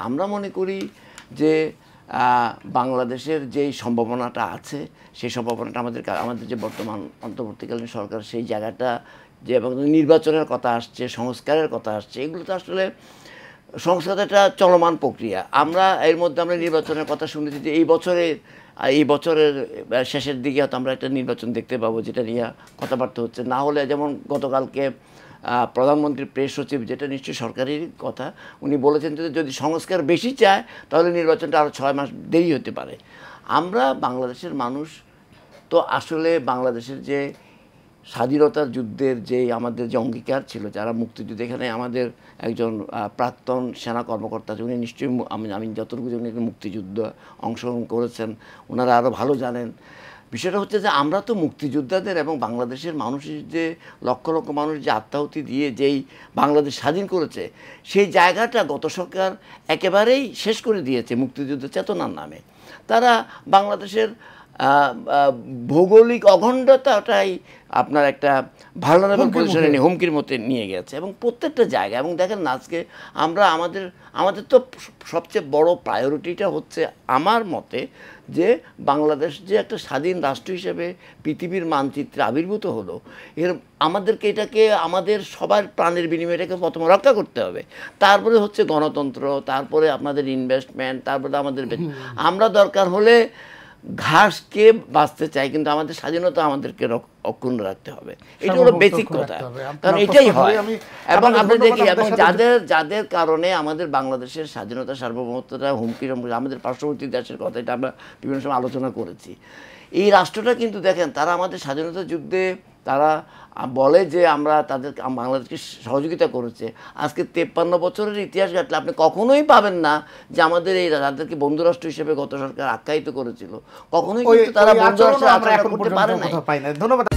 আমরা মনে করি যে বাংলাদেশের যেই সম্ভাবনাটা আছে সেই সম্ভাবনাটা আমাদের যে বর্তমান অন্তর্বর্তীকালীন সরকার সেই জায়গাটা যে এবং নির্বাচনের কথা আসছে, সংস্কারের কথা আসছে, এগুলো তো আসলে সংস্কার একটা চলমান প্রক্রিয়া। আমরা এর মধ্যে আমরা নির্বাচনের কথা শুনেছি যে এই বছরের শেষের দিকে হয়তো আমরা একটা নির্বাচন দেখতে পাবো, যেটা নিয়ে কথাবার্তা হচ্ছে। না হলে যেমন গতকালকে প্রধানমন্ত্রীর প্রেস সচিব, যেটা নিশ্চয়ই সরকারি কথা, উনি বলেছেন যে যদি সংস্কার বেশি চায় তাহলে নির্বাচনটা আরও 6 মাস দেরি হতে পারে। আমরা বাংলাদেশের মানুষ তো আসলে বাংলাদেশের যে স্বাধীনতার যুদ্ধের যে আমাদের যে অঙ্গীকার ছিল, যারা মুক্তিযুদ্ধ, এখানে আমাদের একজন প্রাক্তন সেনা কর্মকর্তা আছে, উনি নিশ্চয়ই আমি যতটুকু জানি মুক্তিযুদ্ধ অংশগ্রহণ করেছেন, ওনারা আরও ভালো জানেন। বিষয়টা হচ্ছে যে আমরা তো মুক্তিযোদ্ধাদের এবং বাংলাদেশের মানুষের যে লক্ষ লক্ষ মানুষ যে আত্মাহুতি দিয়ে যেই বাংলাদেশ স্বাধীন করেছে, সেই জায়গাটা গত সরকার একেবারেই শেষ করে দিয়েছে মুক্তিযুদ্ধ চেতনার নামে। তারা বাংলাদেশের ভৌগোলিক অখণ্ডতাটাই আপনার একটা ভালনারেবল পজিশনে হুমকির মধ্যে নিয়ে গেছে এবং প্রত্যেকটা জায়গা। এবং দেখেন না, আজকে আমরা আমাদের তো সবচেয়ে বড় প্রায়োরিটিটা হচ্ছে আমার মতে যে বাংলাদেশ যে একটা স্বাধীন রাষ্ট্র হিসেবে পৃথিবীর মানচিত্রে আবির্ভূত হলো, আমাদেরকে এটাকে আমাদের সবার প্রাণের বিনিময়ে এটাকে প্রথমে রক্ষা করতে হবে। তারপরে হচ্ছে গণতন্ত্র, তারপরে আপনাদের ইনভেস্টমেন্ট, তারপরে আমাদের আমরা দরকার হলে ঘাসকে বাঁচতে চাই, কিন্তু আমাদের স্বাধীনতা আমাদেরকে অক্ষুণ্ণ রাখতে হবে। এটা হলো বেসিক কথা, কারণ এটাই হয়। এবং আমরা দেখি এবং যাদের কারণে আমাদের বাংলাদেশের স্বাধীনতা সার্বভৌমত্বটা হুমকির, আমাদের পার্শ্ববর্তী দেশের কথা, এটা আমরা বিভিন্ন সময় আলোচনা করেছি। এই রাষ্ট্রটা কিন্তু দেখেন, তারা আমাদের স্বাধীনতা যুদ্ধে তারা বলে যে আমরা বাংলাদেশকে সহযোগিতা করেছে। আজকে 53 বছরের ইতিহাস ঘাটলে আপনি কখনোই পাবেন না যে আমাদের এই তাদেরকে বন্ধুরাষ্ট্র হিসেবে গত সরকার আখ্যায়িত করেছিল, কখনোই কিন্তু তারা বন্ধুরাষ্ট্র করতে পারে না। ধন্যবাদ।